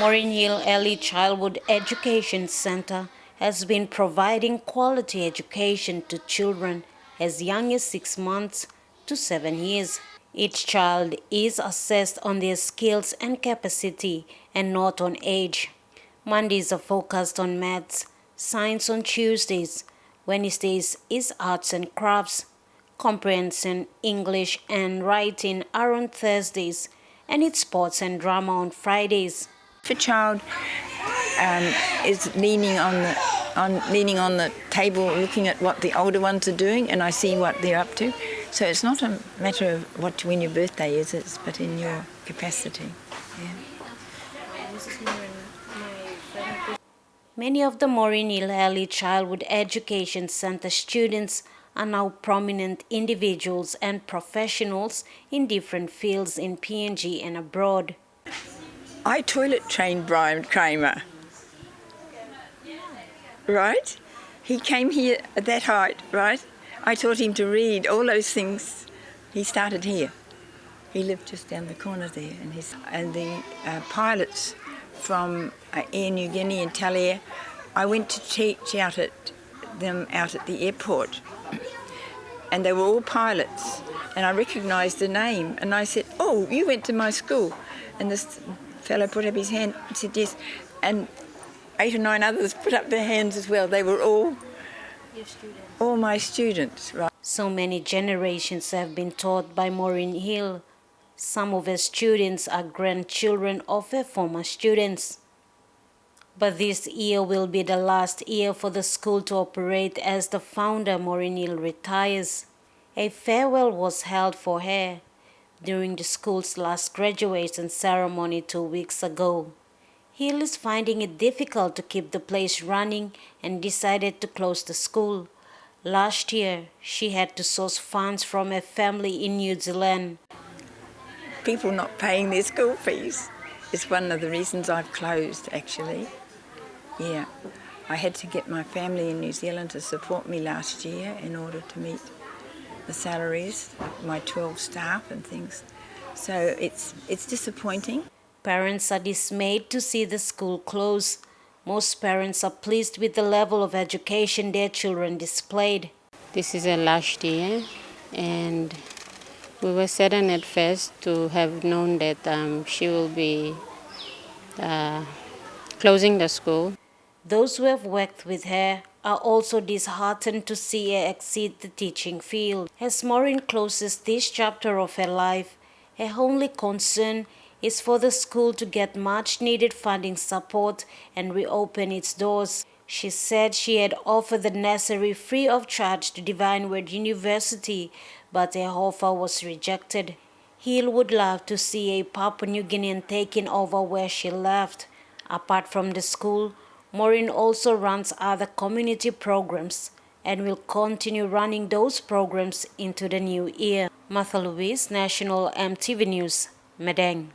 Maureen Hill Early Childhood Education Center has been providing quality education to children as young as 6 months to 7 years. Each child is assessed on their skills and capacity and not on age. Mondays are focused on maths, science on Tuesdays, Wednesdays is arts and crafts, comprehension, English and writing are on Thursdays, and it's sports and drama on Fridays. If a child is leaning on the table, looking at what the older ones are doing, and I see what they're up to, so it's not a matter of when your birthday is, but in your capacity. Yeah. Many of the Maureen Hill Early Childhood Education Center students are now prominent individuals and professionals in different fields in PNG and abroad. I toilet trained Brian Kramer, right? He came here at that height, right? I taught him to read, all those things. He started here. He lived just down the corner there. And the pilots from Air New Guinea and Talia, I went to teach them out at the airport. And they were all pilots. And I recognised the name. And I said, "Oh, you went to my school." And this fellow put up his hand and said yes, and 8 or 9 others put up their hands as well. They were all your students. All my students, right? So many generations have been taught by Maureen Hill. Some of her students are grandchildren of her former students. But this year will be the last year for the school to operate as the founder, Maureen Hill, retires. A farewell was held for her during the school's last graduation ceremony 2 weeks ago. Hill is finding it difficult to keep the place running and decided to close the school. Last year, she had to source funds from her family in New Zealand. People not paying their school fees is one of the reasons I've closed, actually. Yeah, I had to get my family in New Zealand to support me last year in order to meet the salaries of my 12 staff and things. So it's disappointing. Parents are dismayed to see the school close. Most parents are pleased with the level of education their children displayed. This is her last year, and we were saddened at first to have known that she will be closing the school. Those who have worked with her are also disheartened to see her exit the teaching field. As Maureen closes this chapter of her life, her only concern is for the school to get much needed funding support and reopen its doors. She said she had offered the nursery free of charge to Divine Word University, but her offer was rejected. Hill would love to see a Papua New Guinean taking over where she left. Apart from the school, Maureen also runs other community programs and will continue running those programs into the new year. Martha Louise, National EMTV News, Madang.